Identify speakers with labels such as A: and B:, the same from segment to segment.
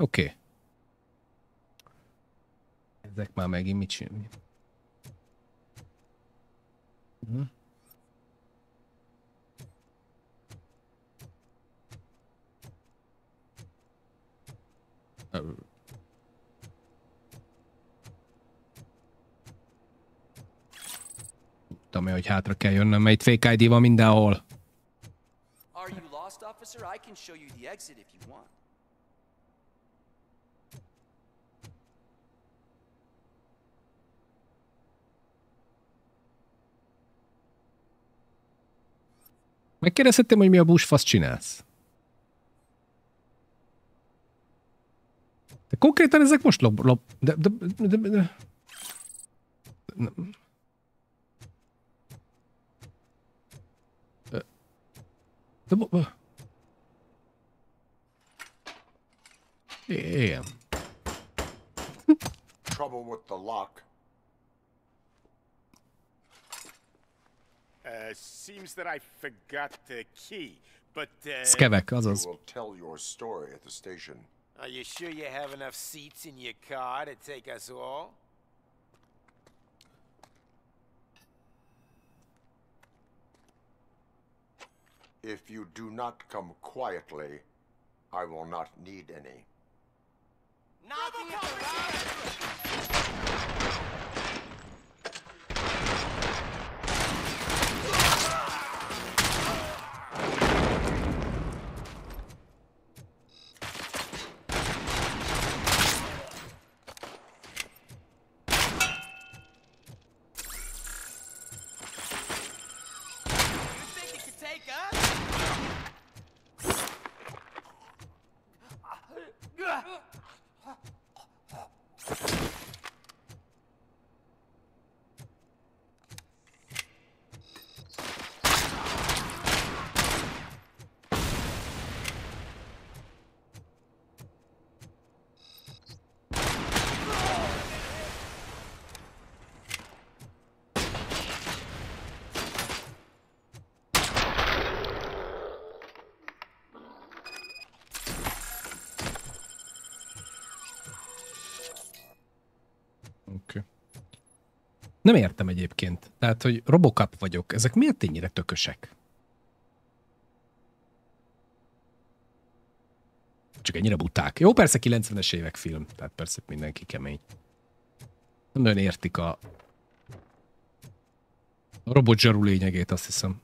A: Oké. Ezek már megint mit csinálni? Tudom, hogy hátra kell jönnöm, mert itt fake ID van mindenhol.
B: Are you lost, officer? I can show you the exit if you want.
A: Megkérdezhettem, hogy mi a buszfasz csinálsz. De konkrétan ezek most de. Igen.
C: Trouble with the lock.
D: Seems that I forgot the key, but
A: Skevek, azaz.
C: You will tell your story at the station.
D: Are you sure you have enough seats in your car to take us all?
C: If you do not come quietly, I will not need any.
D: Nothing at the right.
A: Nem értem egyébként. Tehát, hogy RoboCop vagyok. Ezek miért ennyire tökösek? Csak ennyire buták. Jó, persze 90-es évek film. Tehát persze mindenki kemény. Nem nagyon értik a robotzsaru lényegét, azt hiszem.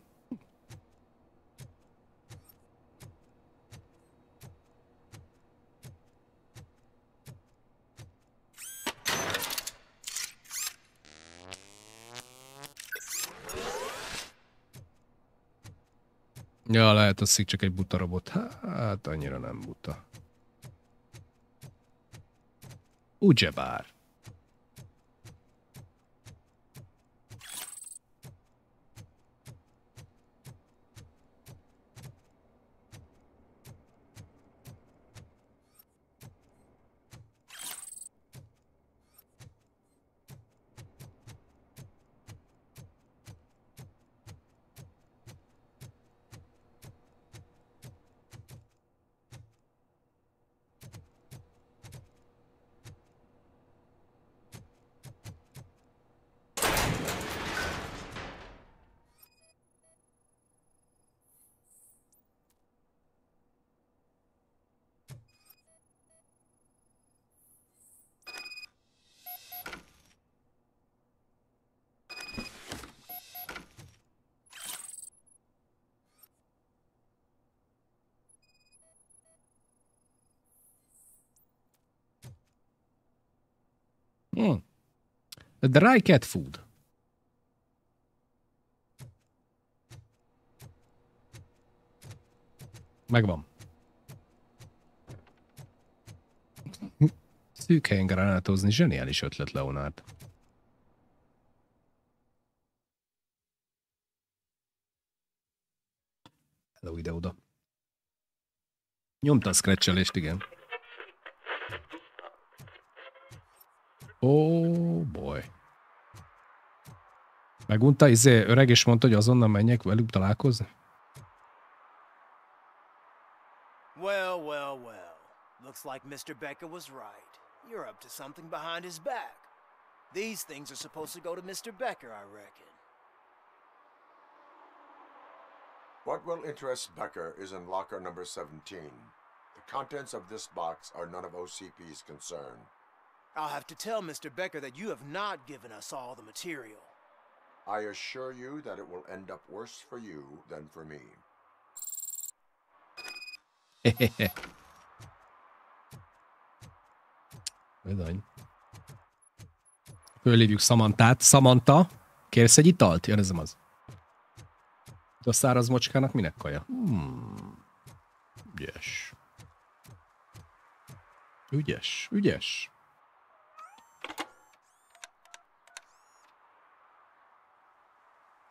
A: Ja, lehet, az csak egy buta robot. Hát, annyira nem buta. Ugyebár. Dry cat food. Megvan. Szűk helyen gránátozni, zseniális ötlet, Leonard. Hello, ide-oda. Nyomta a scratchelést, igen. Oh boy. Megunta, öreg, és mondta, hogy azonnal menjek velük találkozni?
D: Well, well, well. Looks like Mr. Becker was right. You're up to something behind his back. These things are supposed to go to Mr. Becker, I reckon.
C: What will interest Becker is in locker number 17. The contents of this box are none of OCP's concern.
D: I'll have to tell Mr. Becker that you have not given us all the material.
C: I assure you that it will end up worse for you than for me.
A: Bizony. Fölhívjuk Samantát. Samantha, kérsz egy italt? Ja, ez nem az. A száraz mocskának minek kaja? Ügyes. Ügyes, ügyes.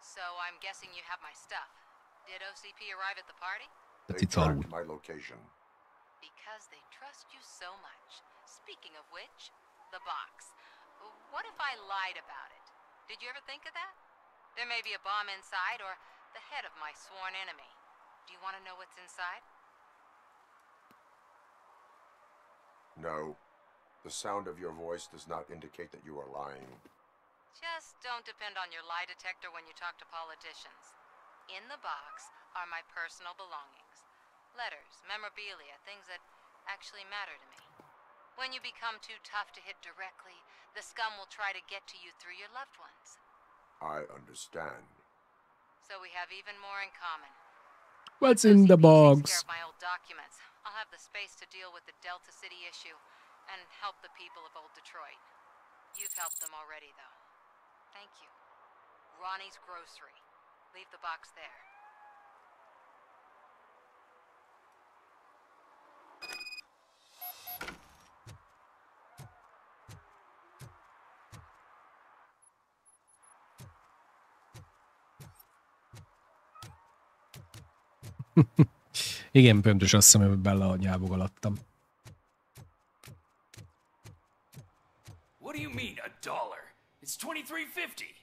E: So I'm guessing you have my stuff. Did OCP arrive at the party?
C: They tracked my location.
E: Because they trust you so much. Speaking of which, the box. What if I lied about it? Did you ever think of that? There may be a bomb inside or the head of my sworn enemy. Do you want to know what's inside?
C: No. The sound of your voice does not indicate that you are lying.
E: Just don't depend on your lie detector when you talk to politicians. In the box are my personal belongings. Letters, memorabilia, things that actually matter to me. When you become too tough to hit directly, the scum will try to get to you through your loved ones.
C: I understand.
E: So we have even more in common.
A: What's in the box?
E: Takes care of my old documents. I'll have the space to deal with the Delta City issue and help the people of old Detroit. You've helped them already, though. Thank you. Ronnie's Grocery. Leave the box there.
A: Igen, pontos, azt hiszem, hogy bele nyábogalattam.
F: What do you mean, $1? It's $23.50.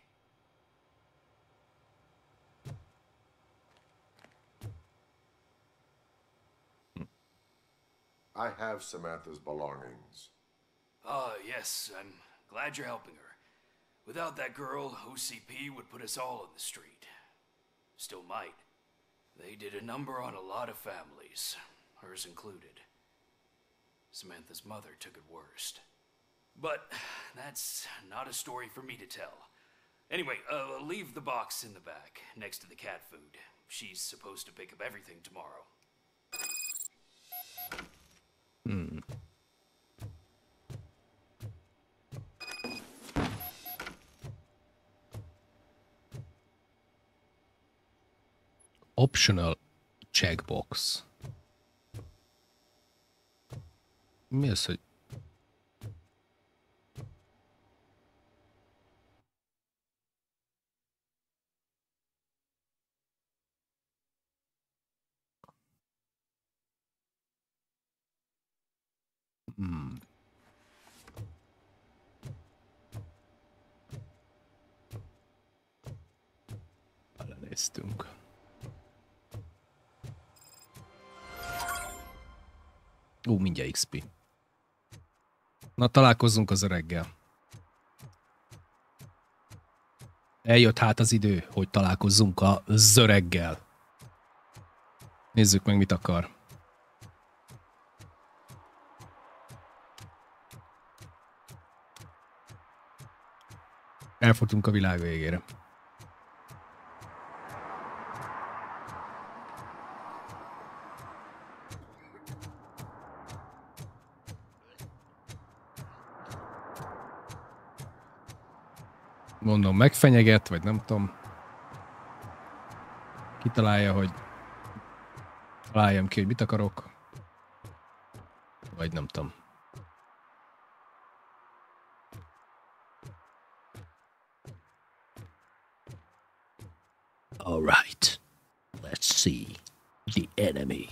C: I have Samantha's belongings.
F: Yes, I'm glad you're helping her. Without that girl, OCP would put us all on the street. Still might. They did a number on a lot of families, hers included. Samantha's mother took it worst. But that's not a story for me to tell. Anyway, leave the box in the back, next to the cat food. She's supposed to pick up everything tomorrow.
A: Optional checkbox. Mi az, hogy... Belenéztünk. Mindjárt XP. Na, találkozzunk az öreggel. Eljött hát az idő, hogy találkozzunk az öreggel. Nézzük meg, mit akar. Elfutunk a világ végére. Mondom, megfenyeget, vagy nem tudom. Kitalálja, hogy találjam ki, hogy mit akarok. Vagy nem tudom. All right. Let's see the enemy.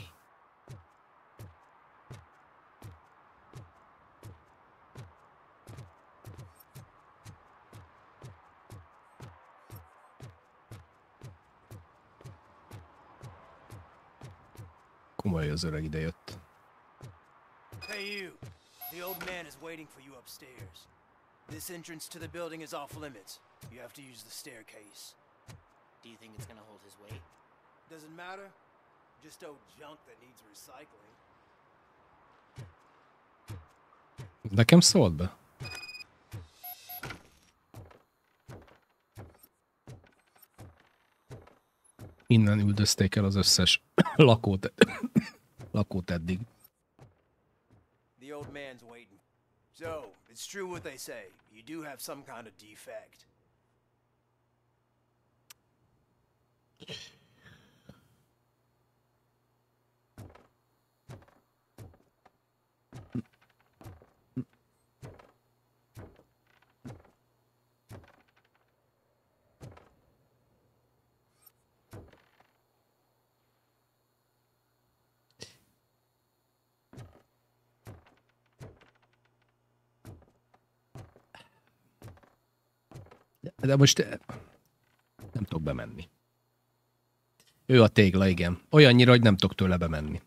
A: Komoly, az öreg idejött.
D: Hey you, the old man is waiting for you upstairs. This entrance to the building is off limits. You have to use the staircase.
G: Do you think it's gonna hold his weight?
D: Doesn't matter. Just old junk that needs recycling.
A: Nekem szólt be. Innen üldözték el az összes lakót eddig.
D: The old man's waiting. So, it's true what they say. You do have some kind of defect.
A: De most nem tudok bemenni. Ő a tégla, igen. Olyannyira, hogy nem tudok tőle bemenni.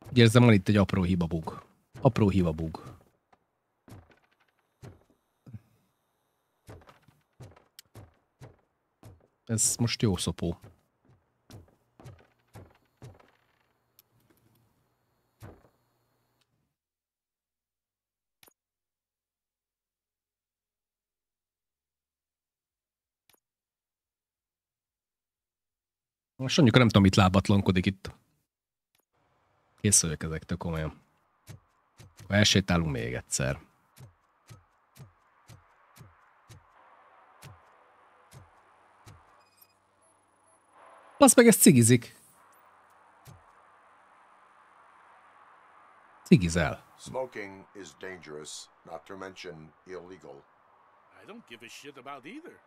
A: Úgy érzem, van itt egy apró hibabug. Apró hibabug. Ez most jó szopó. Most mondjuk nem tudom, mit lábatlankodik itt. Kész vagyok ezektől komolyan. Ha elsétálunk még egyszer. Basz meg, ez cigizik. Cigizel.
C: Smoking is dangerous, not to mention illegal.
H: I don't give a shit about either.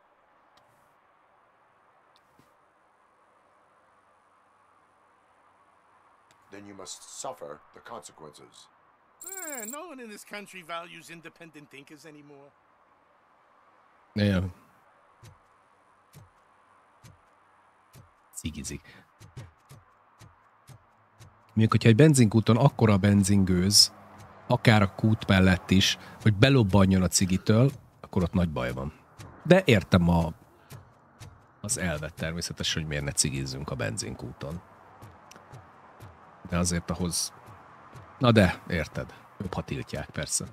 C: Then you must suffer the consequences.
H: No one in this country values independent thinkers anymore.
A: Yeah. Cigizik. Még hogyha egy benzinkúton akkora a benzingőz, akár a kút mellett is, hogy belobbanjon a cigitől, akkor ott nagy baj van. De értem az elvet természetesen, hogy miért ne cigizzünk a benzinkúton. De azért ahhoz... Na de, érted. Jobb, ha tiltják, persze.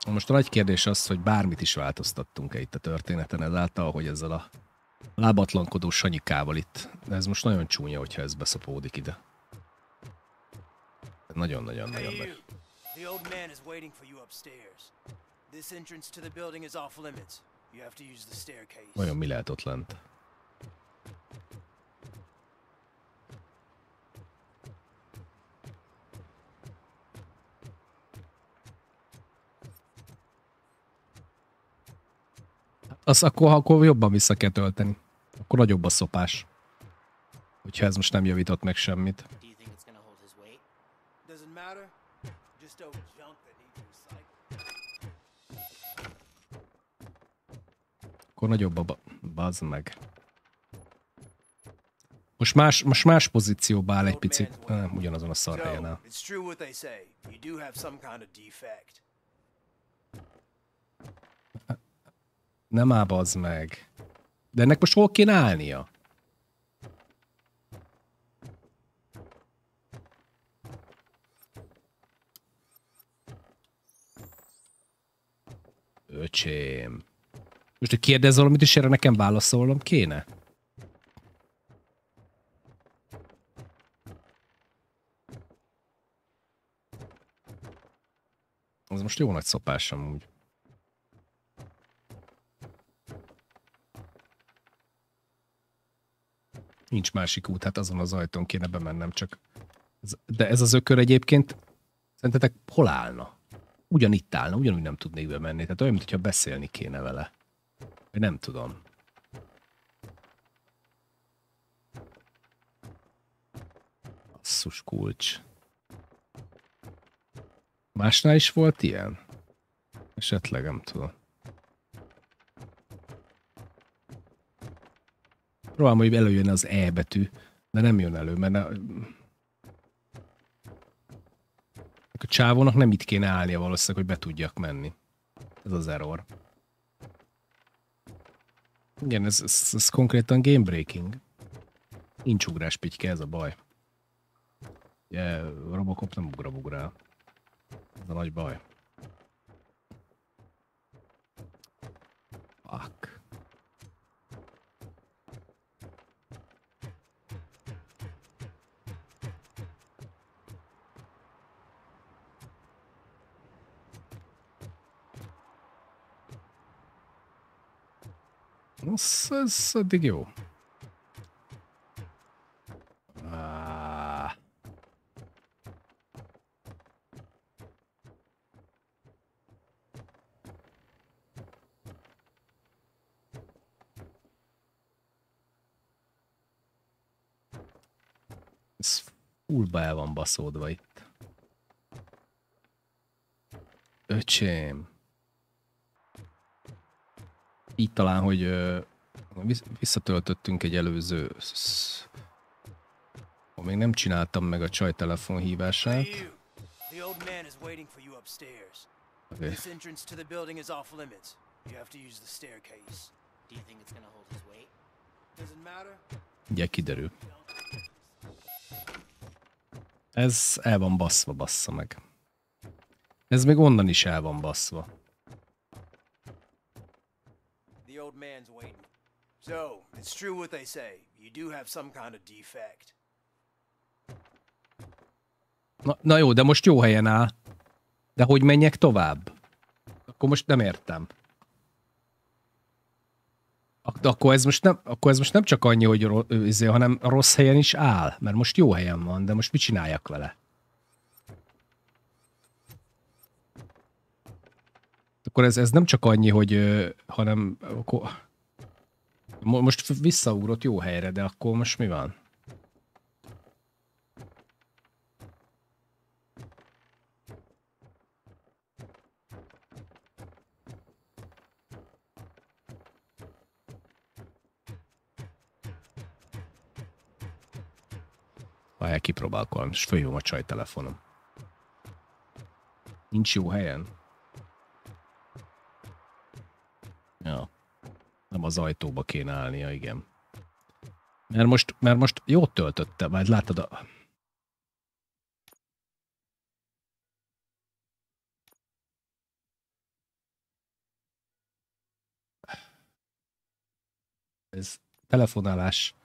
A: Most a nagy kérdés az, hogy bármit is változtattunk-e itt a történeten ezáltal, hogy ezzel a lábatlankodó sanyikával itt. De ez most nagyon csúnya, hogyha ez beszopódik ide. Nagyon-nagyon nagy.
D: The old man is waiting for you upstairs. This entrance to the building is off limits. You have to use the staircase.
A: Vajon mi lehet ott lent? Az akkor jobban vissza kell tölteni. Akkor nagyobb a szopás. Hogyha ez most nem javított meg semmit.
G: Do you think it's gonna hold his weight?
D: Doesn't matter. Just old junk that needs recycling.
A: Akkor nagyobb a bazd meg. Most más pozícióba áll egy picit. Ugyanazon a szar helyen áll.
D: It's true what they say. You do have some kind of defect.
A: Nem áll, bazd meg. De ennek most hol kéne állnia? Öcsém. Most, hogy kérdezz valamit, és erre nekem válaszolnom kéne? Az most jó nagy szopás amúgy. Nincs másik út, hát azon az ajtón kéne bemennem, csak... De ez az ökör egyébként, szerintetek hol állna? Ugyanitt állna, ugyanúgy nem tudnék bemenni. Tehát olyan, mintha beszélni kéne vele. Vagy nem tudom. Asszus kulcs. Másnál is volt ilyen? Esetleg, nem tudom. Próbálom, hogy előjön az E betű, de nem jön elő, mert A csávónak nem itt kéne állnia valószínűleg, hogy be tudjak menni. Ez az error. Igen, ez konkrétan game breaking. Nincs ugrás, Pityke, ez a baj. Ugye, RoboCop nem ugrál. Ez a nagy baj. Fuck. Ez eddig jó. Ez fullba el van baszódva itt. Öcsém. Így talán, hogy visszatöltöttünk egy előző... Még nem csináltam meg a csaj telefonhívását. Okay. Ugye kiderül. Ez el van baszva, bassza meg. Ez még onnan is el van baszva.
D: The old man's waiting. So, it's true what they say. You do have some kind of defect.
A: Na jó, de most jó helyen áll. De hogy menjek tovább? Akkor most nem értem. Akkor ez most nem csak annyi, hogy hanem rossz helyen is áll. Mert most jó helyen van, de most mit csináljak vele? Akkor ez nem csak annyi, hogy hanem akkor, most visszaugrott jó helyre, de akkor most mi van? Várjál, kipróbálkolom, és fölhívom a csaj telefonom. Nincs jó helyen? Ja. Nem az ajtóba kéne állnia, igen. Mert most jót töltöttem, majd látod a... Ez telefonálás.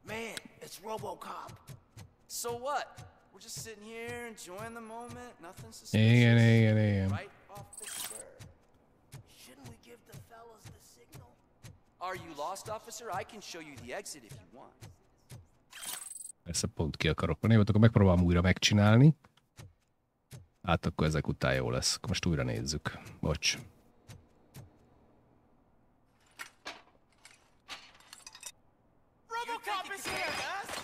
D: Man, it's RoboCop.
B: So what? We're just sitting here enjoying the moment. Nothing suspicious.
A: Igen.
B: Right, officer?
D: Shouldn't we give the fellas the signal?
B: Are you lost, officer? I can show you the exit if you want.
A: Persze pont ki akarok menni, akkor megpróbálom újra megcsinálni. Hát akkor ezek után jó lesz. Most újra nézzük. Bocs.
D: RoboCop is here, guys!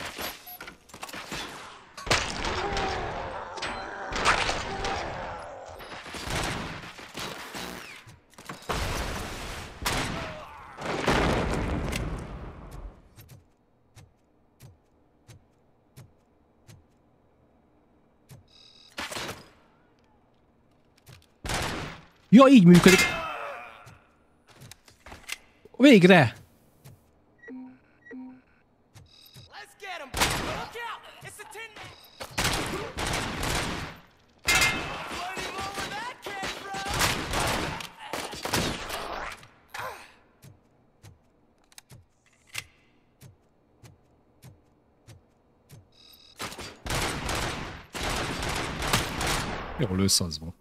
A: Ja, így működik. Végre!
D: Let's get him! Look out! It's the Tin Man! Put him over that kid, bro!
A: Jól őszazva.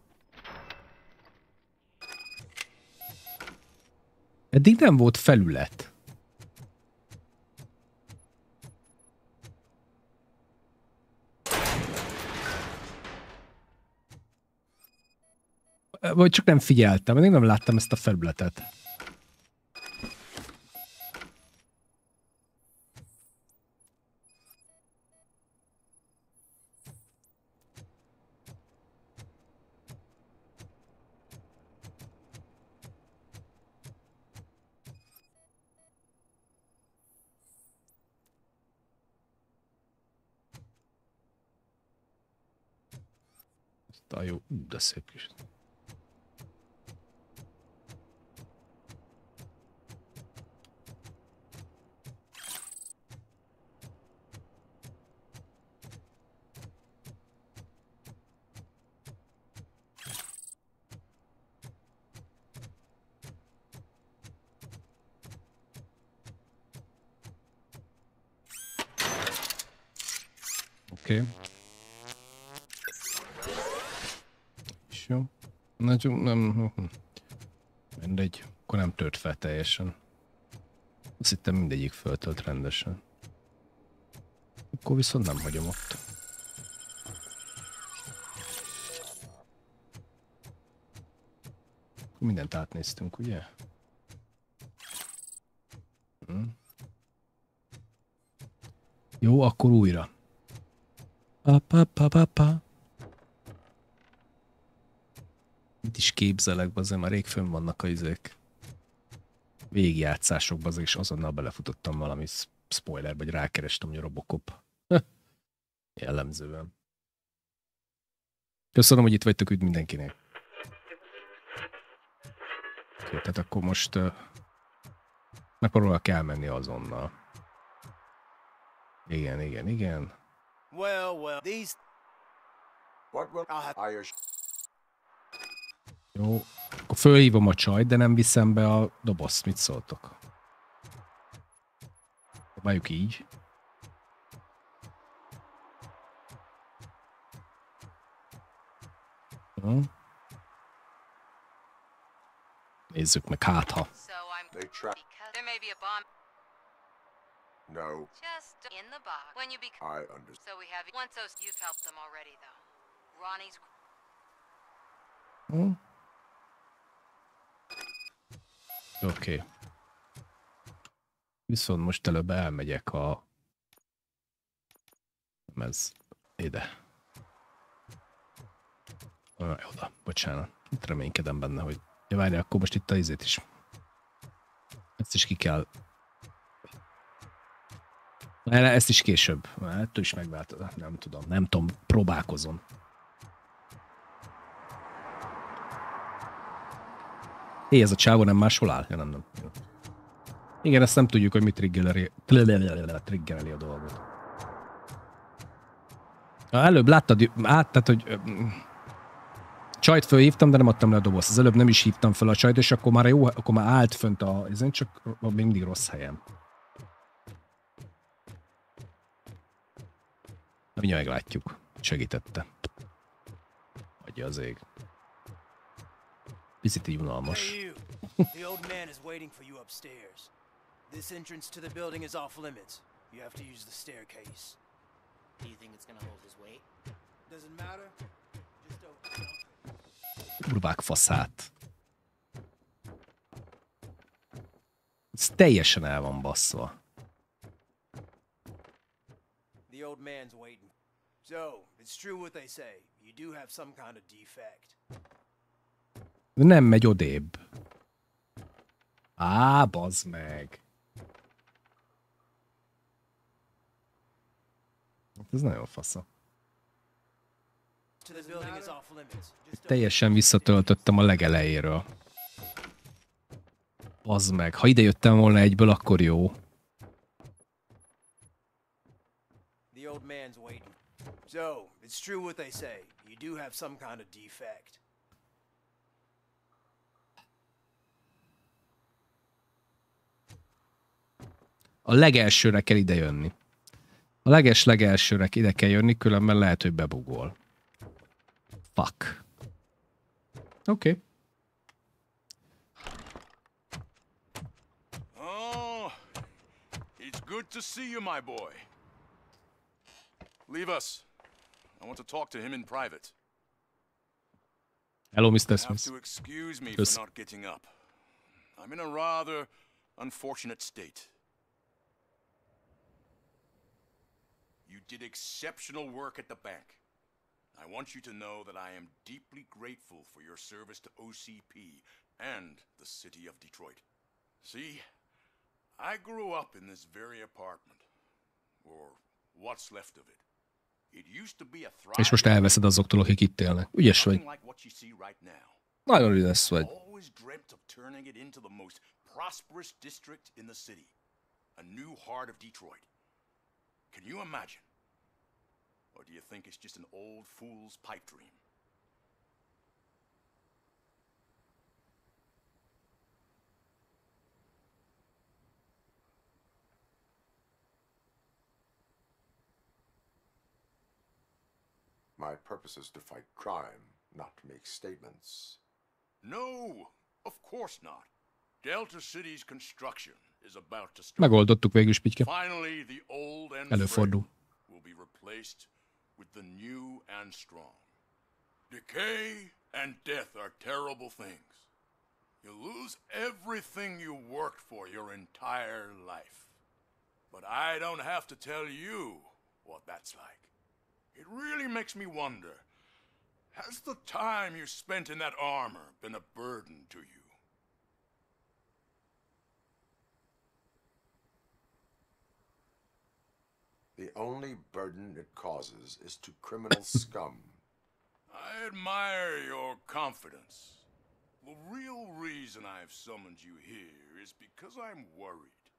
A: Eddig nem volt felület. Vagy csak nem figyeltem, még nem láttam ezt a felületet. Azt a jó, de szép kis. Oké. És jó. Na, csak nem... Mindegy. Akkor nem tört fel teljesen. Azt hittem mindegyik föltölt rendesen. Akkor viszont nem hagyom ott. Mindent átnéztünk, ugye? Jó, akkor újra. Pa. Mit is képzelek, azért már rég fönn vannak a izék. Végigjátszásokba, és azonnal belefutottam valami spoilerbe, vagy rákerestem, hogy a RoboCop. Jellemzően. Köszönöm, hogy itt vagytok, üdv mindenkinek. Oké, tehát akkor most megpróbálok elmenni azonnal. Igen.
D: Well, these...
C: What will I
A: Jó, akkor fölhívom a csajt, de nem viszem be a dobozt. Mit szóltok? Próbáljuk így. Nézzük meg, hát ha.
C: They trap?
E: There may be a bomb
C: No,
E: just in the box when you become.
C: I understand.
E: So we have once those you've helped them already though. Ronnie's.
A: Oké. Viszont most előbb elmegyek a... Nem ez... Ide. Oda, bocsánat. Itt reménykedem benne, hogy... Ja, várj, akkor most itt a izét is. Ezt is ki kell... Ezt is később. Ettől is megváltozom. Nem tudom, próbálkozom. Ez a csávó nem máshol áll? Ja, nem. Igen, ezt nem tudjuk, hogy mit triggereli a dolgot. Előbb láttad, tehát, hogy csajt fölhívtam, de nem adtam le a dobozt. Az előbb nem is hívtam fel a csajt, és akkor már jó, akkor már állt fönt ezen, csak mindig rossz helyen. Mindjárt meglátjuk. Segítette. Adja az ég. Picit így unalmas.
D: Hey, you. The old man is waiting for you upstairs. This entrance to the building is off limits. You have to use the staircase.
G: Do you think it's gonna hold his weight?
D: Doesn't matter. Just don't.
A: Kurvák faszát. Ez teljesen el van basszva.
D: The old man's waiting. So, it's true what they say. You do have some kind of defect.
A: Nem megy odébb. Bazd meg. Ez nagyon fasza.
D: To the building is off limits. Just don't.
A: Teljesen visszatöltöttem a legelejéről. Bazd meg. Ha ide jöttem volna egyből, akkor jó.
D: The old man's waiting. So, it's true what they say. You do have some kind of defect.
A: A legelsőre kell ide jönni. A legelsőre ide kell jönni, különben lehet, hogy bebugol. Fuck. Oké.
I: Oh, it's good to see you, my boy. Leave us. I want to talk to him in private.
A: Hello, Mr.
I: You have
A: Smith.
I: to excuse me
A: Yes.
I: for not getting up. I'm in a rather unfortunate state. You did exceptional work at the bank. I want you to know that I am deeply grateful for your service to OCP and the city of Detroit. See, I grew up in this very apartment, or what's left of it.
A: És most elveszed azoktól, akik itt élnek. Ügyes vagy. Nagyon ügyes vagy.
I: Prosperous district in the city, a new heart of Detroit. Can you imagine? Or do you think it's just an old fool's pipe dream?
C: My purpose is to fight crime, not to make statements.
I: No, of course not. Delta City's construction is about to start.
A: Megoldottuk végül is, Pittyke.
I: Finally, the old and
A: Előfordul.
I: will be replaced with the new and strong. Decay and death are terrible things. You lose everything you worked for your entire life. But I don't have to tell you what that's like. It really makes me wonder, has the time you spent in that armor been a burden to you?
C: The only burden it causes is to criminal scum.
I: I admire your confidence. The real reason I've summoned you here is because I'm worried.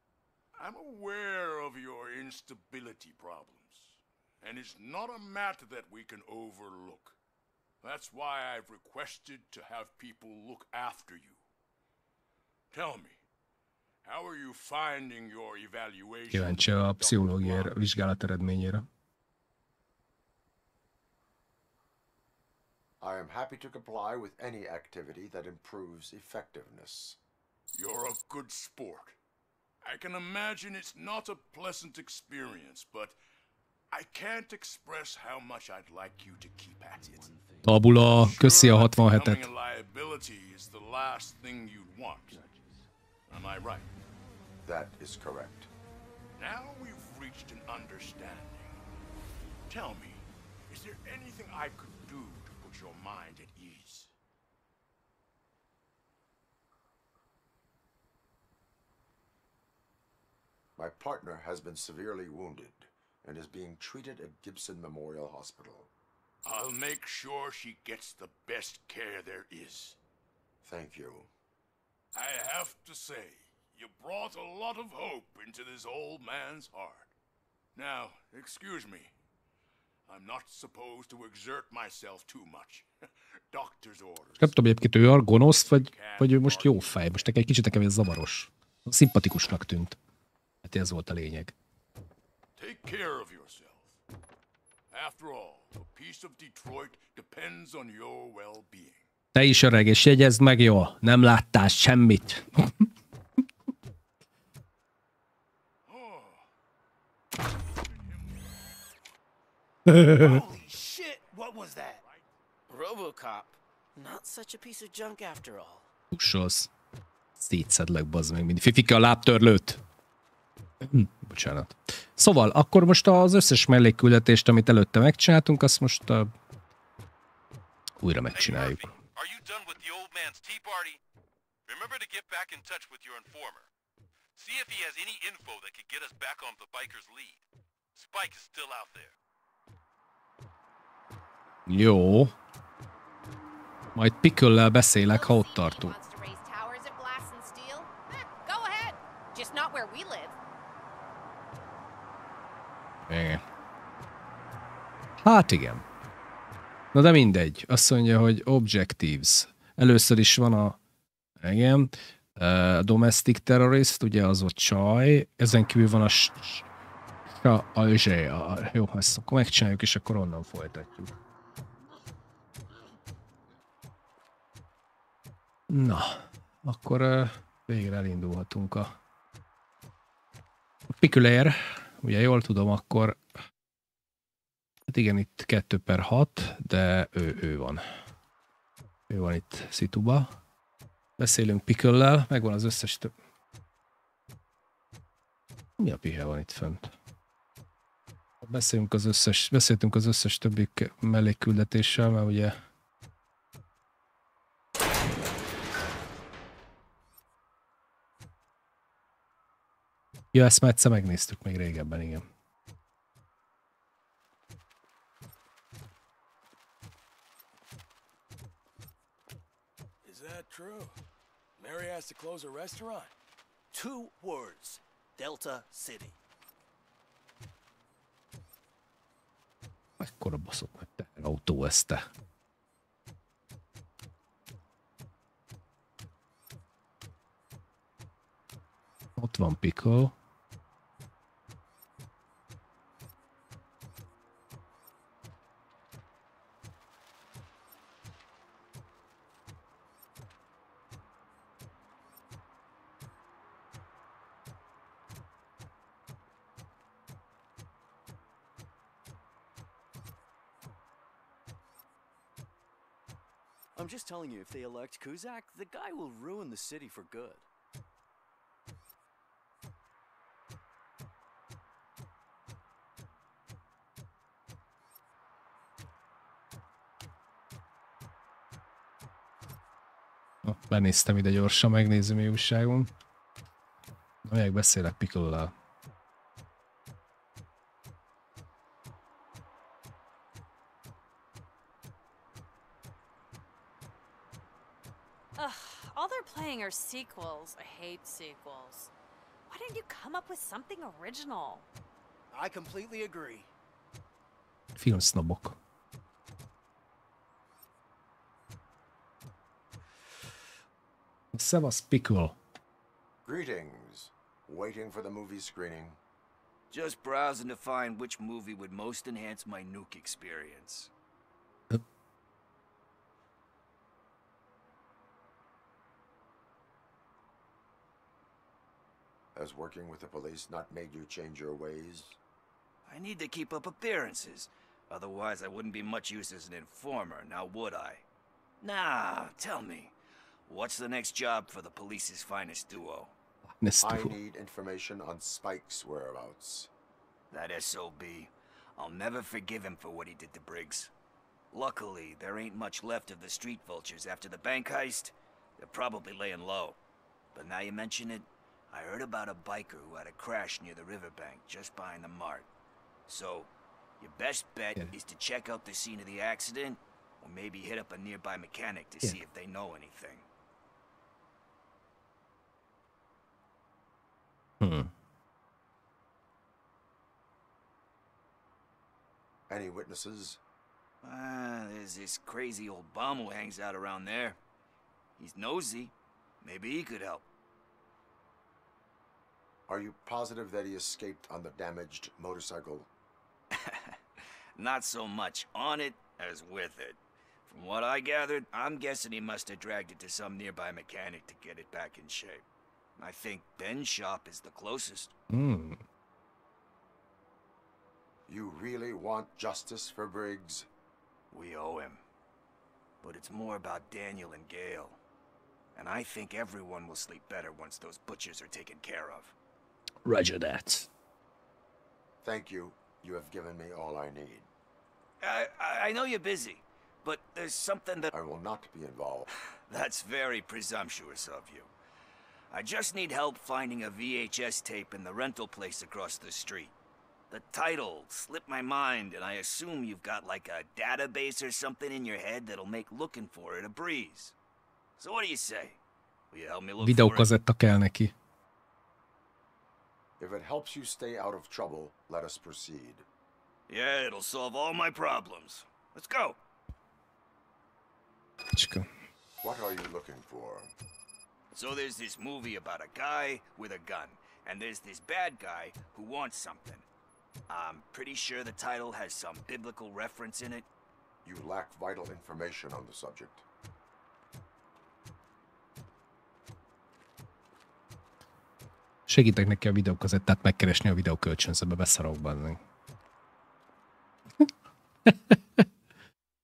I: I'm aware of your instability problems, and it's not a matter that we can overlook. That's why I've requested to have people look after you. Tell me, how are you finding your evaluation?
A: Kíváncsi a pszichológiai vizsgálat eredményére.
C: I am happy to comply with any activity that improves effectiveness.
I: You're a good sport. I can imagine it's not a pleasant experience, but I can't express how much I'd like you to keep at it.
A: Tabula, köszi a 67-et.
I: Becoming a liability is the last thing you'd want. Am I right?
C: That is correct.
I: Now we've reached an understanding. Tell me, is there anything I could do to put your mind at ease?
C: My partner has been severely wounded and is being treated at Gibson Memorial Hospital.
I: I'll make sure she gets the best care there is.
C: Thank you.
I: I have to say, you brought a lot of hope into this old man's heart. Now, excuse me. I'm not supposed to exert myself too much. Doctor's orders.
A: Nem tudom egyébként, ő gonosz, vagy ő most jó fej. Most egy kicsit nekem ez zavaros. Szimpatikusnak tűnt. Hát ez volt a lényeg.
I: Take care of yourself. After all, the peace of Detroit depends on your well-being.
A: Te is öreg, és jegyezd meg jól. Nem láttál semmit.
D: Holy shit, what was that?
G: RoboCop. Not such a piece of junk after all.
A: Tussolsz. Szétszedlek, bazd meg, mint Fifike a lábtörlőt. Bocsánat. Szóval, akkor most az összes mellékküldetést, amit előtte megcsináltunk, azt most újra megcsináljuk.
J: Are you done with the old man's tea party? Remember to get back in touch with your informer. See if he has any info that could get us back on the biker's lead. Spike is still out there.
A: Jó. Majd Pickle-lel beszélek, ha ott tartunk. Igen. Hát igen. Na de mindegy. Azt mondja, hogy objectives. Először is van a igen, domestic terrorist, ugye az ott csaj. Ezen kívül van a jó, ezt akkor megcsináljuk, és akkor onnan folytatjuk. Na, akkor végre elindulhatunk a Pickle-ér. Ugye jól tudom, akkor hát igen, itt 2/6, de ő van. Ő van itt szituba. Beszélünk Pickle-lel, megvan az összes több... Mi a pihe van itt fönt? Beszéltünk az összes többi mellékküldetéssel, mert ugye... Ja, ezt már egyszer megnéztük még régebben, igen.
D: True. Mary has to close a restaurant. 2 words. Delta City.
A: Ekkora baszott meg teherautó ez te. Ott van Pickle.
D: I'm just telling you, if they elect Kuzak, the guy will ruin the city for good.
A: Benéztem ide gyorsan, megnézem mi újságon. Na, még beszélek Pickle-lel.
E: All they're playing are sequels. I hate sequels. Why didn't you come up with something original?
D: I completely agree.
A: Filmsznobok. Szevasz, Pickle.
C: Greetings. Waiting for the movie screening.
B: Just browsing to find which movie would most enhance my nuke experience.
C: Has working with the police not made you change your ways?
B: I need to keep up appearances. Otherwise, I wouldn't be much use as an informer, now would I? Nah, tell me. What's the next job for the police's finest duo?
C: I need information on Spike's whereabouts.
B: That SOB. I'll never forgive him for what he did to Briggs. Luckily, there ain't much left of the street vultures after the bank heist. They're probably laying low. But now you mention it, I heard about a biker who had a crash near the riverbank just behind the mart. So, your best bet is to check out the scene of the accident, or maybe hit up a nearby mechanic to see if they know anything.
C: Any witnesses?
B: There's this crazy old bum who hangs out around there. He's nosy. Maybe he could help.
C: Are you positive that he escaped on the damaged motorcycle?
B: Not so much on it as with it. From what I gathered, I'm guessing he must have dragged it to some nearby mechanic to get it back in shape. I think Ben's shop is the closest.
C: You really want justice for Briggs?
B: We owe him. But it's more about Daniel and Gale. And I think everyone will sleep better once those butchers are taken care of.
A: Roger that.
C: Thank you. You have given me all I need.
B: I know you're busy, but there's something that...
C: I will not be involved.
B: That's very presumptuous of you. I just need help finding a VHS tape in the rental place across the street. The title slipped my mind, and I assume you've got like a database or something in your head that'll make looking for it a breeze. So what do you say? Will you help me look for it?
A: Videókazetta kell neki.
C: If it helps you stay out of trouble, let us proceed.
B: Yeah, it'll solve all my problems. Let's go.
C: What are you looking for?
B: So there's this movie about a guy with a gun, and there's this bad guy who wants something. I'm pretty sure the title has some biblical reference in it.
C: You lack vital information on the subject.
A: Segítek neki a videókazettát megkeresni a videókölcsönzőbe, beszarok benne.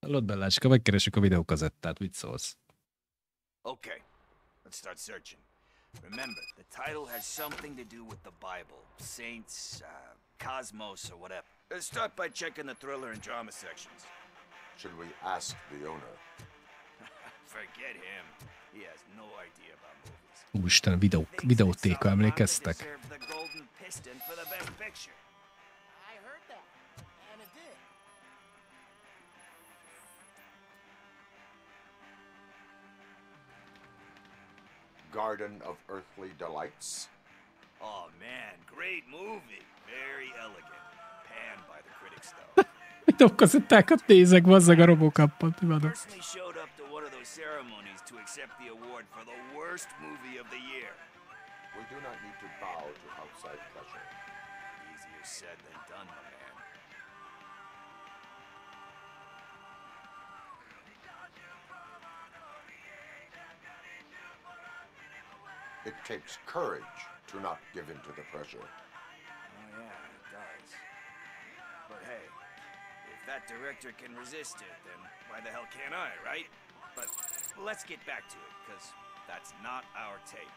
A: Hallod, Bellácska, megkeressük a videókazettát, mit szólsz?
B: Okay, let's start searching. Remember, the title has something to do with the Bible, saints, cosmos, or whatever. Let's start by checking the thriller and drama sections.
C: Should we ask the owner?
B: Forget him. He has no idea about movies.
A: Úristen, videótéka, emlékeztek?
D: I heard that, and it did.
C: Garden of Earthly Delights.
B: Oh man, great movie. Very elegant. Panned by the critics though.
A: Videókazettákat nézek, bazzag a RoboCop-ot, imádom.
B: Personally showed up to one of those ceremonies to accept the award for the worst movie of the year.
C: We do not need to bow to outside pressure.
B: Easier said than done, my man.
C: It takes courage to not give in to the pressure.
B: Oh yeah, it does. But hey, if that director can resist it, then why the hell can't I, right? But let's get back to it, because that's not our tape.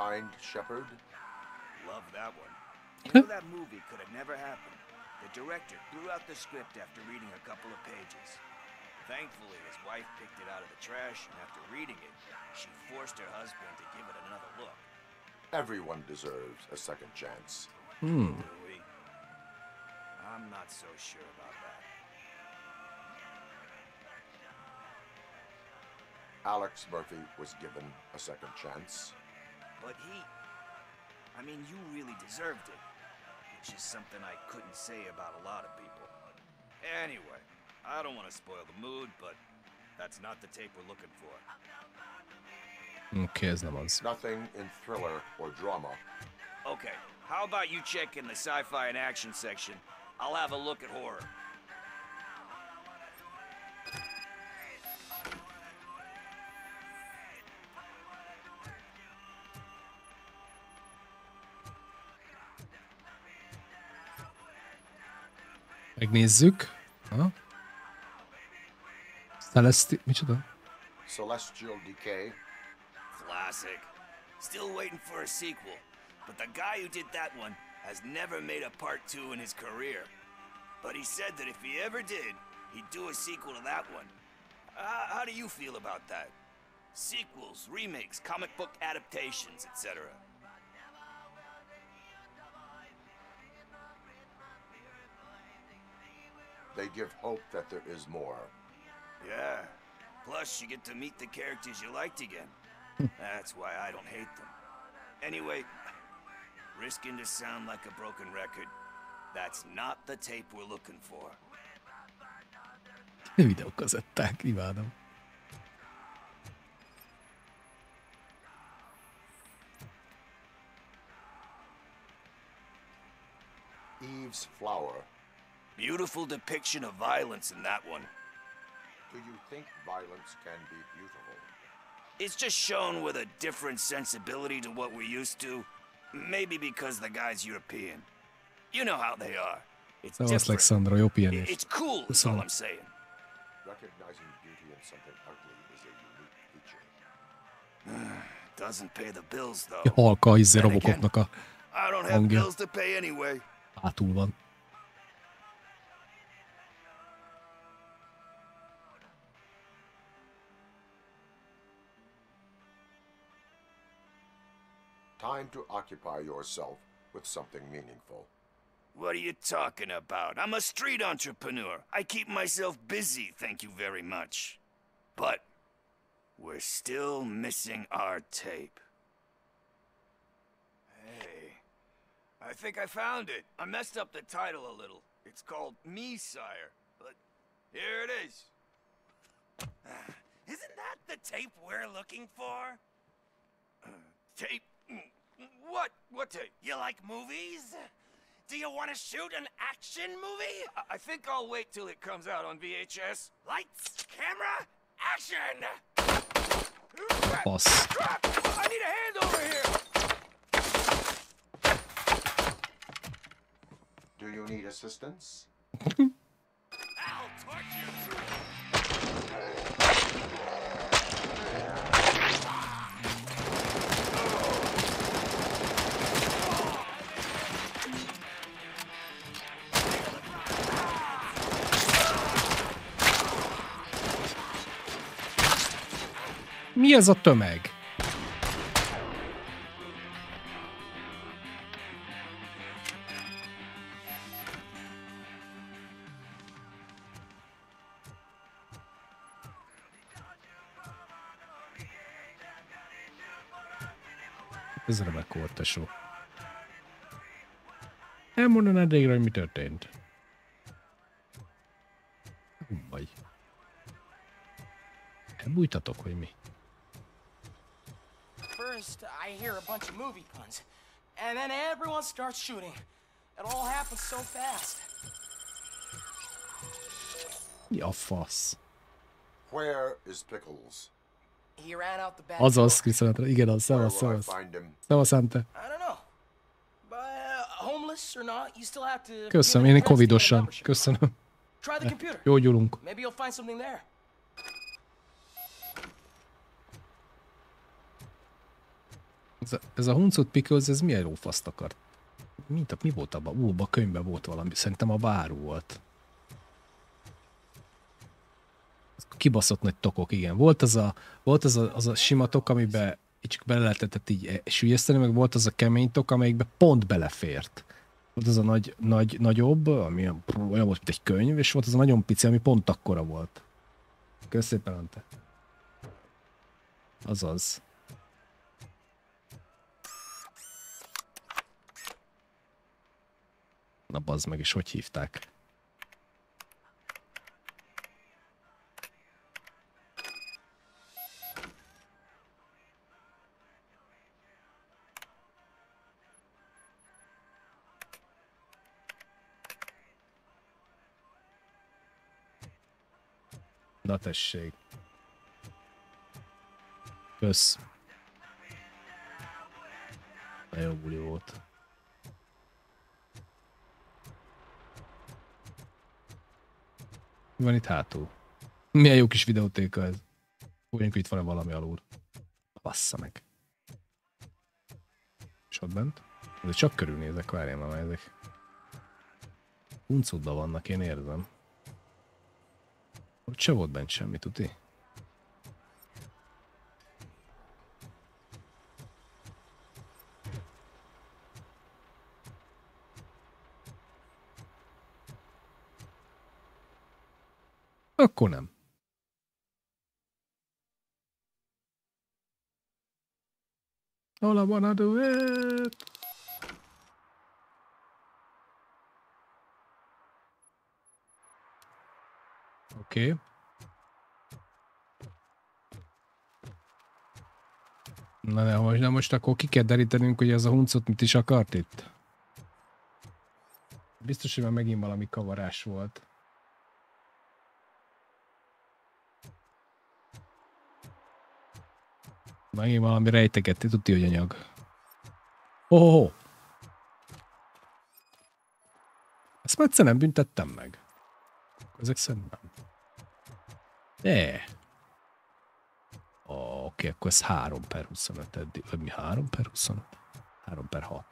C: Kind Shepherd.
B: Love that one. You know that movie could have never happened. The director threw out the script after reading a couple of pages. Thankfully, his wife picked it out of the trash, and after reading it, she forced her husband to give it another look.
C: Everyone deserves a second chance.
B: Do we? I'm not so sure about that.
C: Alex Murphy was given a second chance.
B: But I mean, you really deserved it. Which is something I couldn't say about a lot of people. Anyway, I don't want to spoil the mood, but that's not the tape we're looking for.
A: Oké, ez nem az.
C: Nothing in thriller or drama.
B: Okay, how about you check in the sci-fi and action section? I'll have a look at horror.
A: Megnézzük. Ha? Micsoda?
C: Celestial Decay.
B: Classic. Still waiting for a sequel. But the guy who did that one has never made a part 2 in his career. But he said that if he ever did, he'd do a sequel to that one. How do you feel about that? Sequels, remakes, comic book adaptations, etc.
C: They give hope that there is more.
B: Yeah. Plus, you get to meet the characters you liked again. That's why I don't hate them. Anyway, risking to sound like a broken record, that's not the tape we're looking for.
A: Videókazetták, imádom.
C: Eve's Flower.
B: Beautiful depiction of violence in that one.
C: Do you think violence can be beautiful?
B: It's just shown with a different sensibility to what we're used to. Maybe because the guy's European. You know how they are. It's
A: different.
B: It's cool, is all I'm saying.
C: Recognizing beauty in something ugly is a unique feature.
B: Doesn't pay the bills, though.
A: Halka izé RoboCopnak a
B: I don't have
A: hangja.
B: bills to pay anyway.
A: Hátul van.
C: Time to occupy yourself with something meaningful.
B: What are you talking about? I'm a street entrepreneur. I keep myself busy, thank you very much. But we're still missing our tape. Hey, I think I found it. I messed up the title a little. It's called Me, Sire. But here it is.
G: Isn't that the tape we're looking for?
B: Tape? What tape?
G: You like movies? Do you want to shoot an action movie?
B: I think I'll wait till it comes out on VHS.
G: Lights, camera, action!
A: Fasz.
B: I need a hand over here!
C: Do you need assistance?
G: I'll torch you!
A: Mi ez a tömeg? Ez remek volt, tesó. Elmondanád végre, hogy mi történt? Vagy. Elbújtatok, hogy mi?
G: First, I hear a bunch of movie puns, and then everyone starts shooting. It all happens so fast.
A: Mi a fasz?
C: Where is Pickles?
G: He ran out the back.
A: Azaz, Krisztánatra. Igen, az, szevasz, szevasz. Szevasz, Ante.
G: I don't know. But homeless or not, you still have to.
A: Köszönöm, én covidosan. Köszönöm.
G: Try the computer.
A: Gyógyulunk.
G: Maybe you'll find something there.
A: Ez a huncut Pickles, ez milyen lófaszt akart? Mi volt abban? Abban a könyvben volt valami. Szerintem a bárú volt. Kibaszott nagy tokok, igen. Volt az a sima tok, amiben csak bele lehetett így sülyeszteni, meg volt az a kemény tok, amelyikben pont belefért. Volt az a nagyobb, ami olyan volt, mint egy könyv, és volt az a nagyon pici, ami pont akkora volt. Kösz szépen, Ante. Azaz. Na bazd meg, és hogy hívták? Na tessék. Kösz. Na jó buli volt. Mi van itt hátul? Milyen jó kis videótéka ez. Ugyanik, itt van-e valami alul. Bassza meg. És ott bent? De csak körülnézek, várjál már ezek. Huncutban vannak, én érzem. Ott se volt bent semmi, tuti? Akkor nem. All I wanna do it. Oké. Na de most akkor ki kell derítenünk, hogy ez a huncut mit is akart itt. Biztos, hogy már megint valami kavarás volt. Megint valami rejtegetni, tudti, hogy anyag. Oh! Ezt már egyszer nem büntettem meg. Ezek szerint nem. Oké, akkor ez 3/25 eddig. Vagy mi 3/25? 3/6.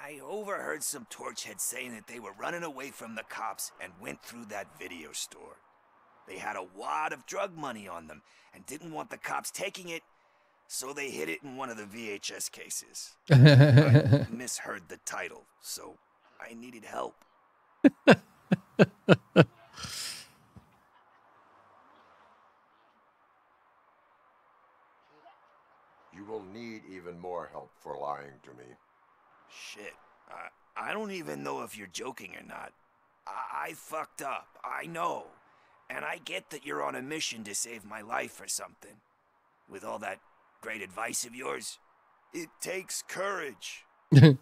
B: I overheard some torchheads saying that they were running away from the cops and went through that video store. They had a wad of drug money on them and didn't want the cops taking it, so they hid it in one of the VHS cases. I misheard the title, so I needed help.
C: You will need even more help for lying to me.
B: Shit. I don't even know if you're joking or not. I fucked up. I know. And I get that you're on a mission to save my life or something. With all that great advice of yours, it takes courage.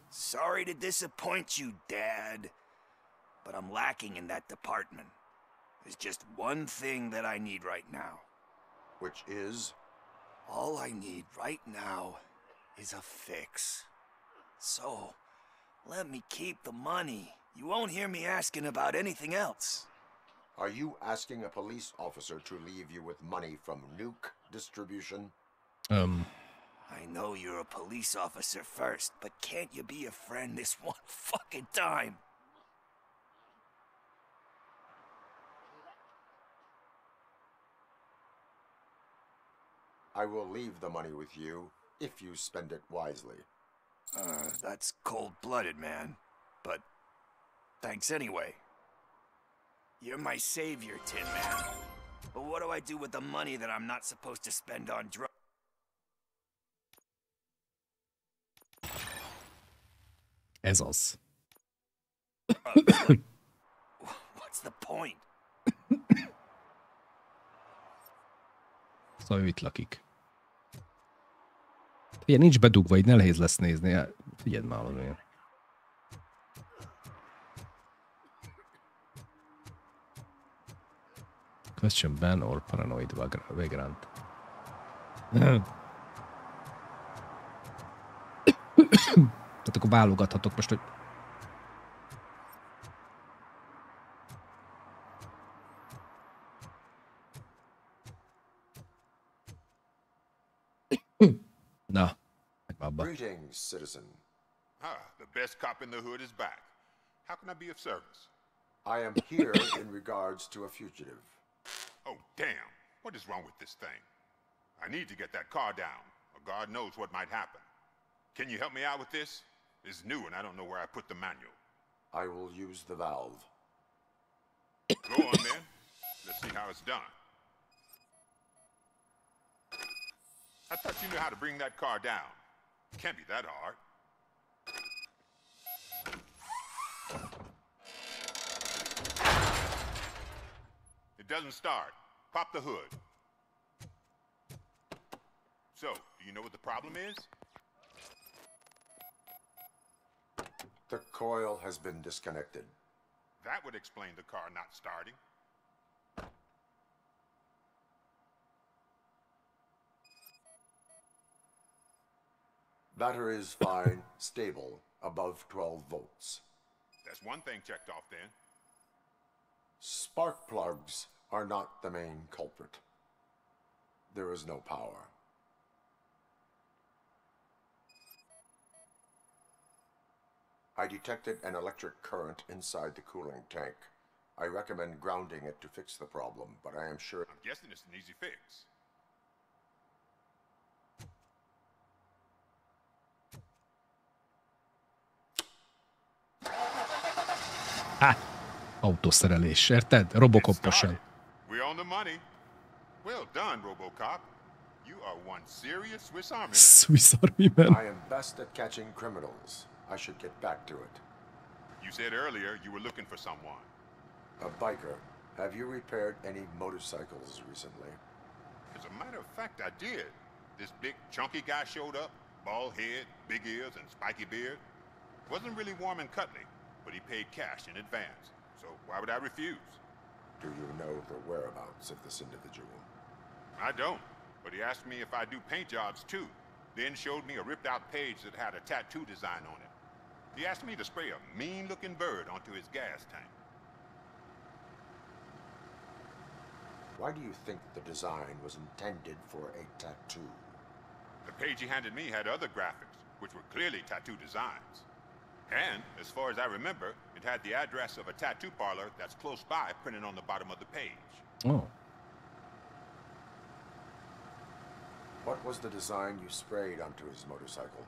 B: Sorry to disappoint you, Dad. But I'm lacking in that department. There's just one thing that I need right now.
C: Which is?
B: All I need right now is a fix. So, let me keep the money. You won't hear me asking about anything else.
C: Are you asking a police officer to leave you with money from nuke distribution?
B: I know you're a police officer first, but can't you be a friend this one fucking time?
C: I will leave the money with you if you spend it wisely.
B: That's cold-blooded, man. But thanks anyway. You're my savior, Tin Man. But what do I do with the money that I'm not supposed to spend on drugs?
A: Ez az.
B: What's the point?
A: Szóval ő itt lakik. Figyelj, nincs bedugva, így nehéz lesz nézni. Figyeld már valami. Question ban or paranoid vagrant. Tehát akkor válogathatok most, hogy... Na, megvabba.
C: Greetings, citizen.
K: The best cop in the hood is back. How can I be of service?
C: I am here in regards to a fugitive.
K: Oh, damn. What is wrong with this thing? I need to get that car down, or God knows what might happen. Can you help me out with this? It's new and I don't know where I put the manual.
C: I will use the valve.
K: Go on then. Let's see how it's done. I thought you knew how to bring that car down. Can't be that hard. It doesn't start. Pop the hood. So, do you know what the problem is?
C: The coil has been disconnected.
K: That would explain the car not starting.
C: Battery is fine, stable, above 12 volts.
K: That's one thing checked off then.
C: Spark plugs are not the main culprit. There is no power. I detected an electric current inside the cooling tank. I recommend grounding it to fix the problem, but I am sure...
K: I'm guessing it's an easy fix.
A: Autószerelés, érted? Robocop-osan.
K: We're on the money. Well done, RoboCop. You are one serious Swiss Army man.
A: Swiss Army man.
C: I am best at catching criminals. I should get back to it.
K: You said earlier you were looking for someone.
C: A biker. Have you repaired any motorcycles recently?
K: As a matter of fact, I did. This big, chunky guy showed up. Bald head, big ears, and spiky beard. Wasn't really warm and cuddly, but he paid cash in advance. So why would I refuse?
C: Do you know the whereabouts of this individual?
K: I don't, but he asked me if I do paint jobs too. Then showed me a ripped-out page that had a tattoo design on it. He asked me to spray a mean-looking bird onto his gas tank.
C: Why do you think the design was intended for a tattoo?
K: The page he handed me had other graphics, which were clearly tattoo designs. And, as far as I remember, it had the address of a tattoo parlor that's close by printed on the bottom of the page.
A: Oh.
C: What was the design you sprayed onto his motorcycle?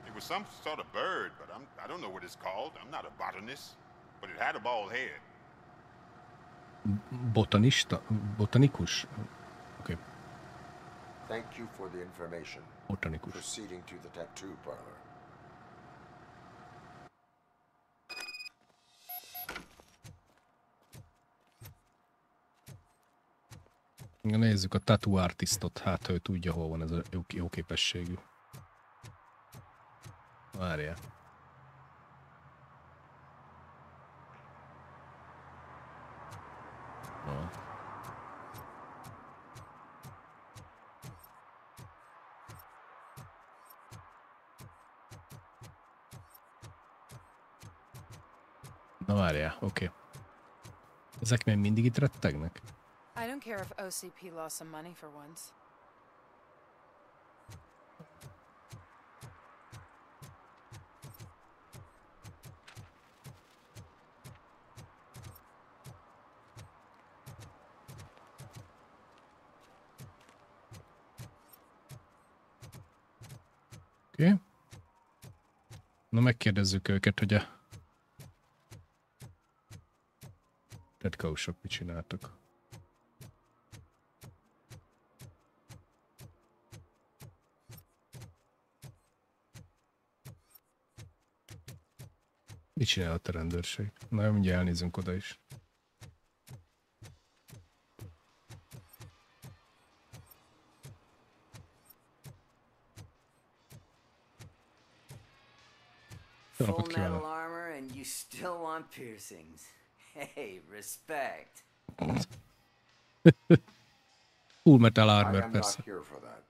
K: It was some sort of bird, but I don't know what it's called. I'm not a botanist. But it had a bald head.
A: Botanikus? Okay.
C: Thank you for the information.
A: Botanikus.
C: Proceeding to the tattoo parlor.
A: Nézzük a tattoo artistot, hát ő tudja, hol van ez a jó képességű. Várjál. Oh. Na várjál, oké. Ezek még mindig itt rettegnek?
E: I don't care if OCP lost some money for once.
A: Oké. Na megkérdezzük őket, hogy a tetkausok mit csináltak. Mit csinálhat a rendőrség? Na, mindjárt elnézünk oda is.
B: Full metal armor and you still want piercings. Hey, respect.
A: Full metal armor,
C: I am not
A: persze.
C: here for that.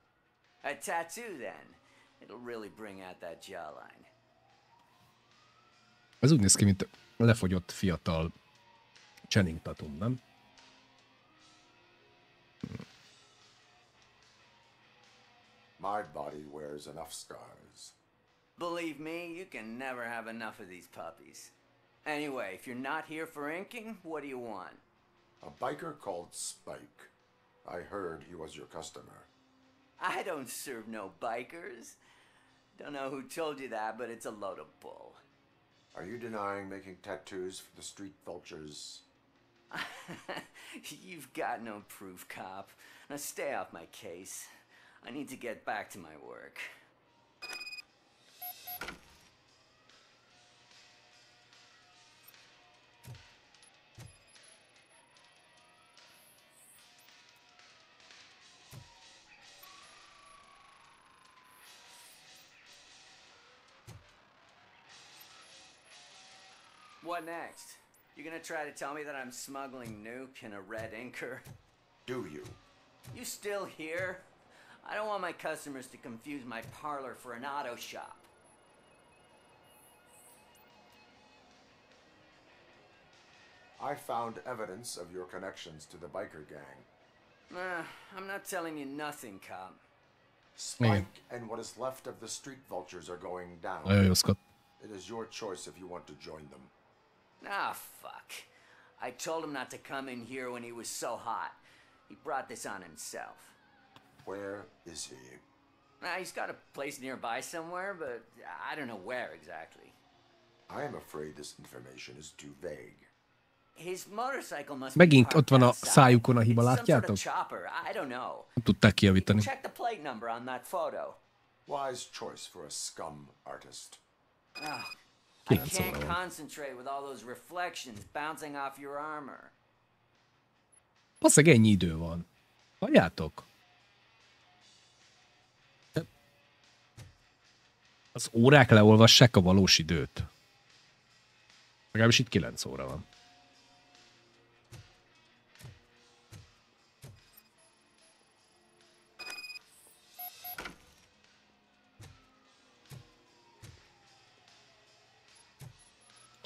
B: A tattoo then. It'll really bring out that jawline.
A: Ez úgy néz ki, mint lefogyott fiatal Channing Tatum, nem?
C: My body wears enough scars.
B: Believe me, you can never have enough of these puppies. Anyway, if you're not here for inking, what do you want?
C: A biker called Spike. I heard he was your customer.
B: I don't serve no bikers. Don't know who told you that, but it's a load of bull.
C: Are you denying making tattoos for the street vultures?
B: You've got no proof, cop. Now stay off my case. I need to get back to my work. What next? You gonna try to tell me that I'm smuggling nuke in a red inker?
C: Do you?
B: You still here? I don't want my customers to confuse my parlor for an auto shop.
C: I found evidence of your connections to the biker gang.
B: I'm not telling you nothing, cop.
C: Spike and what is left of the street vultures are going down.
A: Nagyon jó, Scott.
C: It is your choice if you want to join them.
B: Ah, fuck. I told him not to come in here when he was so hot. He brought this on himself.
C: Where is he?
B: He's got a place nearby somewhere, but I don't know where exactly.
C: I am afraid this information is too vague.
B: His motorcycle must be
A: Megint ott van a
B: outside.
A: szájukon a hiba,
B: It's some sort
A: látjátok?
B: of chopper. I don't know.
A: Nem tudták kijavítani.
B: Check the plate number on that photo.
C: Wise choice for a scum artist.
B: I can't concentrate with all those reflections bouncing off your armor.
A: Basszeg, ennyi idő van. Hagyjátok? Az órák leolvassák a valós időt. Legalábbis itt 9 óra van.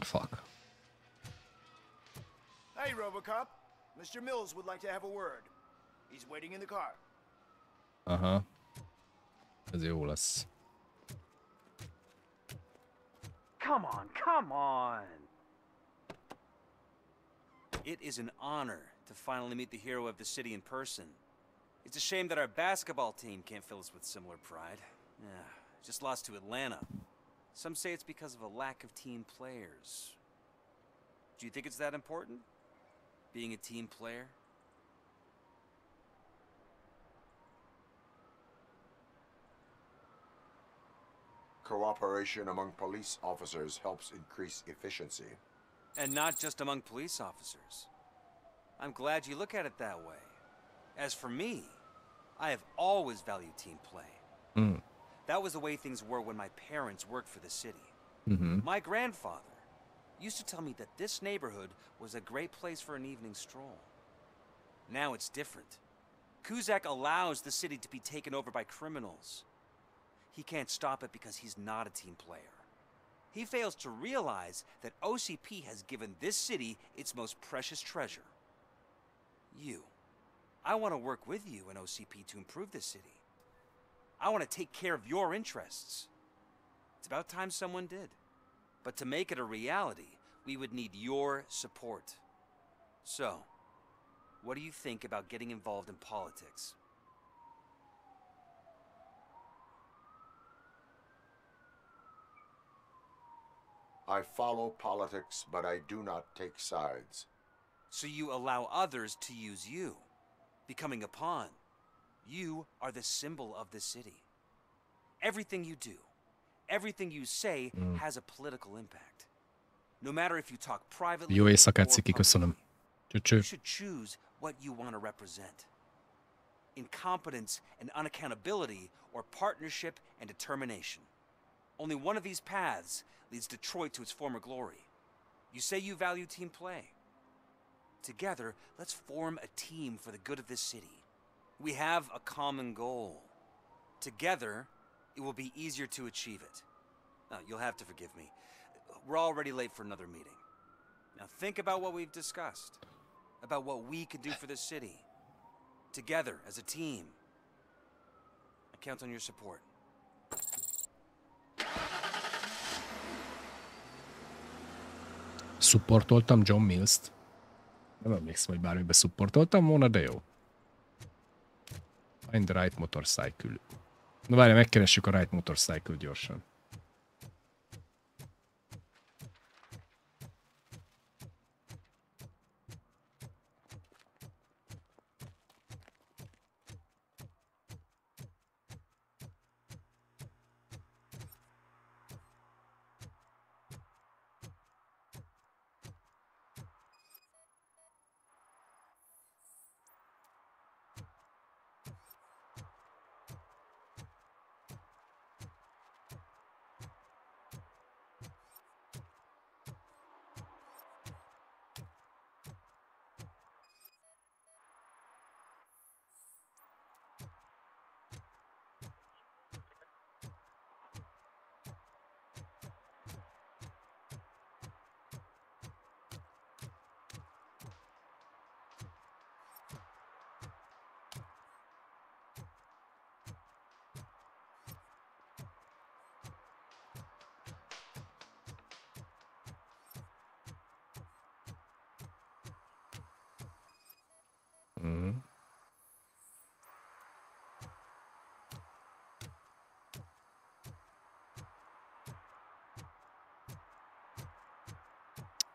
A: Fuck.
D: Hey, RoboCop. Mr. Mills would like to have a word. He's waiting in the car.
A: Aha. Ez jó lesz.
L: Come on, come on!
M: It is an honor to finally meet the hero of the city in person. It's a shame that our basketball team can't fill us with similar pride. Yeah, just lost to Atlanta. Some say it's because of a lack of team players. Do you think it's that important? Being a team player?
C: Cooperation among police officers helps increase efficiency.
M: And not just among police officers. I'm glad you look at it that way. As for me, I have always valued team play. That was the way things were when my parents worked for the city. My grandfather used to tell me that this neighborhood was a great place for an evening stroll. Now it's different. Cusack allows the city to be taken over by criminals. He can't stop it because he's not a team player. He fails to realize that OCP has given this city its most precious treasure. You. I want to work with you and OCP to improve this city. I want to take care of your interests. It's about time someone did. But to make it a reality, we would need your support. So, what do you think about getting involved in politics?
C: I follow politics, but I do not take sides.
M: So you allow others to use you, becoming a pawn. You are the symbol of the city. Everything you do, everything you say has a political impact. No matter if you talk privately
A: Jó
M: or
A: éjszakát, Ciki,
M: publicly.
A: köszönöm. Cső.
M: You should choose what you want to represent. Incompetence and unaccountability, or partnership and determination. Only one of these paths leads Detroit to its former glory. You say you value team play. Together, let's form a team for the good of this city. We have a common goal. Together, it will be easier to achieve it. Now, you'll have to forgive me. We're already late for another meeting. Now think about what we've discussed. About what we could do for this city. Together, as a team. I count on your support.
A: Supportoltam John Mills-t. Nem emlékszem, hogy bármibe supportoltam volna, de jó. Find the right motorcycle. Na várj, megkeressük a right motorcycle gyorsan.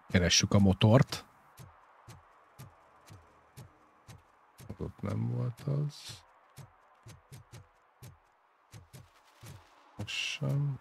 A: Keressük a motort. Ott nem volt az. Most sem.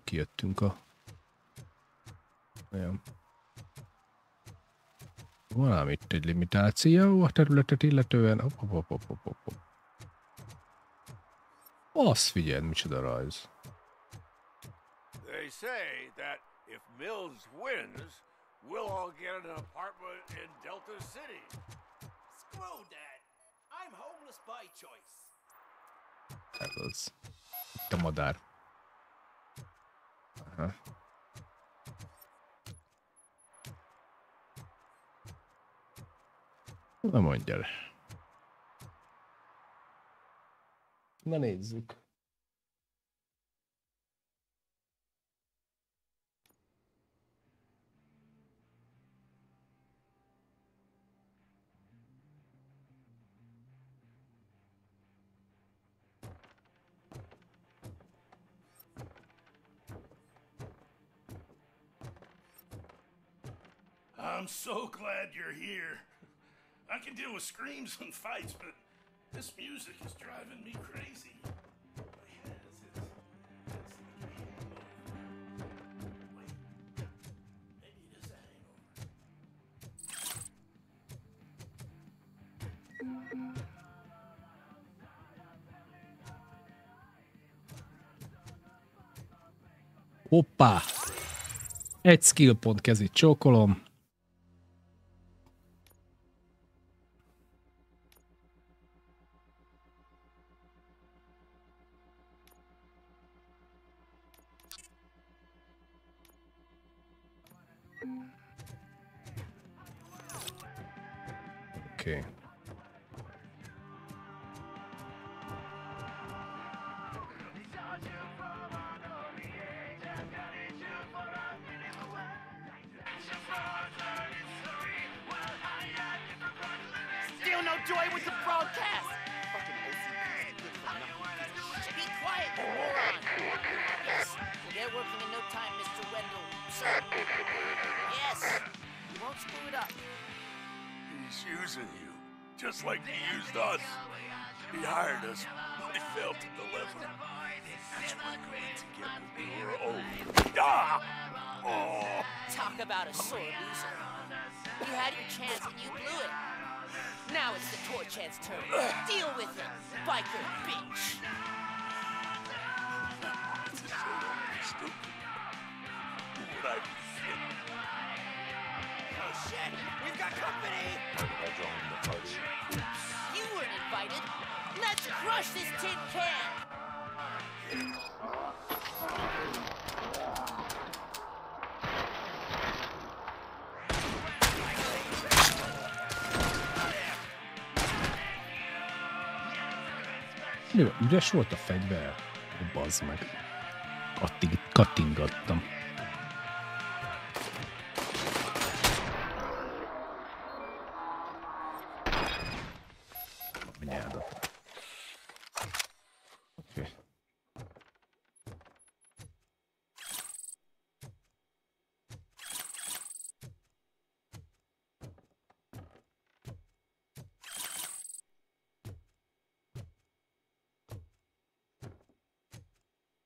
A: Kijöttünk a... Olyan. Van itt egy limitáció a területet illetően. Azt figyeld, micsoda rajz.
N: They say that if Mills wins, we'll all get an apartment in Delta City.
D: Screw that. I'm homeless by choice.
A: Ez az. Itt a madár. Aha. Na mondja le. Na nézzük.
H: I'm so glad you're here. I can deal with screams and fights, but This music is driving me crazy.
A: Hoppá! Egy skill pont kezét csókolom. Oké.
G: Still no joy with the broadcast! Fucking OCP's good for nothing. Be quiet, you moron! Yes, they're working in no time, Mr. Wendell. Sir. Yes! You won't screw it up.
N: He's using you, just like he used us. He hired us, but he failed to deliver. That's what we're going to get when we were old. Ah! Oh!
G: Talk about a sore loser. You had your chance and you blew it. Now it's the toy chance turn. Deal with it, biker bitch.
N: It's a shame I'm stupid. Who would I be kidding?
G: Oh shit, we've got company!
C: I joined the party.
G: You weren't invited. Let's crush this tin can!
A: Üres volt a fegyver. Bazd meg. Kattingattam. Anyádat. Oké.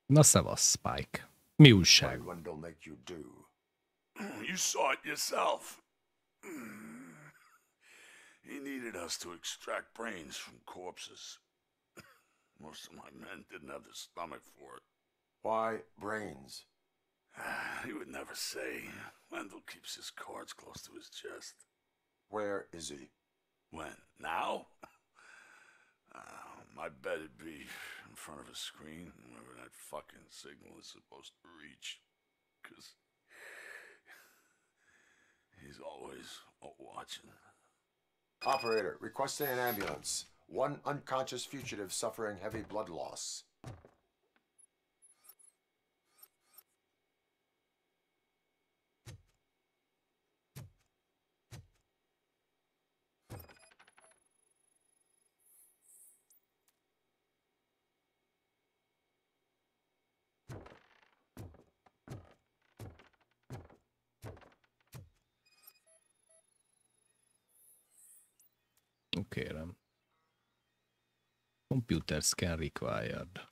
A: Na szevasz, Spike. Mi újság?
C: Wendell make you do?
N: You saw it yourself. He needed us to extract brains from corpses. Most of my men didn't have the stomach for it.
C: Why brains?
N: He would never say. Wendell keeps his cards close to his chest.
C: Where is he?
N: When? Now? I bet it'd be in front of a screen, wherever that fucking signal is supposed to reach. 'Cause he's always watching.
C: Operator, requesting an ambulance. One unconscious fugitive suffering heavy blood loss.
A: Kérem. Computer scan required.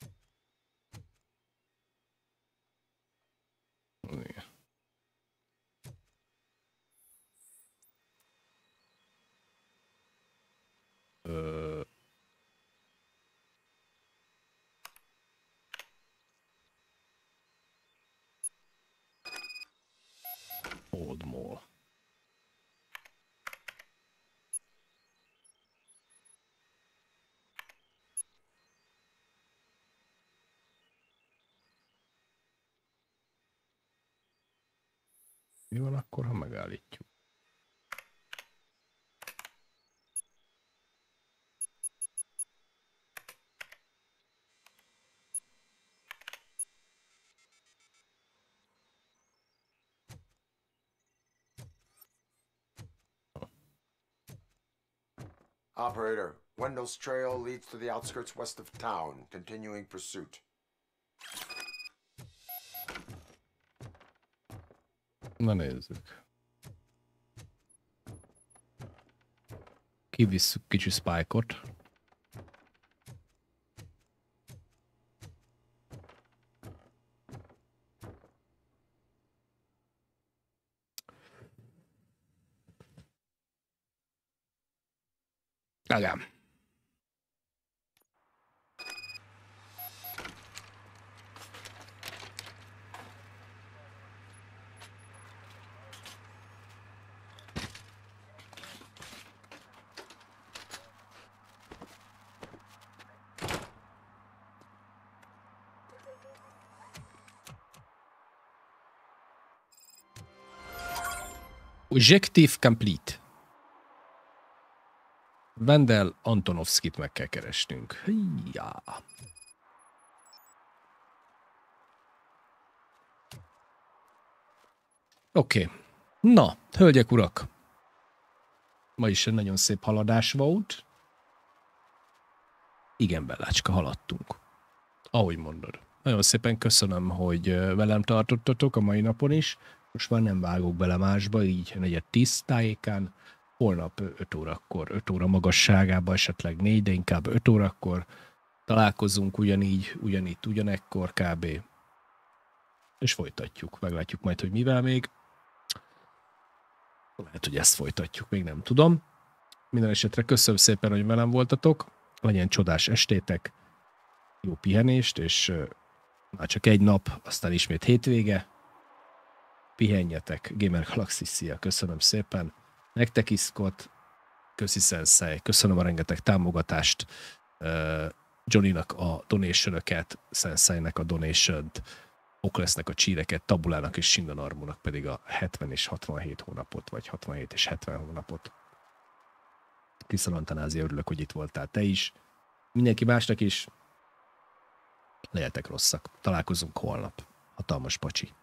A: Old mall. Mi van akkor, ha megállítjuk?
C: Operator, Wendell's trail leads to the outskirts west of town, continuing pursuit.
A: Na nézzük. Kivisszük kicsi Spike-ot. Agám. Objective complete. Wendell Antonovskit meg kell keresnünk. Ja. Oké. Na, hölgyek, urak. Ma is egy nagyon szép haladás volt. Igen, Bellácska, haladtunk. Ahogy mondod. Nagyon szépen köszönöm, hogy velem tartottatok a mai napon is. Most már nem vágok bele másba, így 9:10 tájékán. Holnap 5 órakor, 5 óra magasságában, esetleg 4, de inkább 5 órakor találkozunk ugyanígy, ugyanitt, ugyanekkor kb. És folytatjuk. Meglátjuk majd, hogy mivel még. Lehet, hogy ezt folytatjuk, még nem tudom. Minden esetre köszönöm szépen, hogy velem voltatok. Legyen csodás estétek, jó pihenést, és már csak egy nap, aztán ismét hétvége. Pihenjetek. Gamer Galaxis, szia, köszönöm szépen. Nektek is, Scott, köszi Sensei, köszönöm a rengeteg támogatást, Johnnynak a donation-öket, Sensei-nek a donation-t, Oklesnek a csíreket, Tabulának és Shindan Armónak pedig a 70 és 67 hónapot, vagy 67 és 70 hónapot. Krisztal Antanázia, örülök, hogy itt voltál te is. Mindenki másnak is. Legyetek rosszak. Találkozunk holnap. Hatalmas pacsi.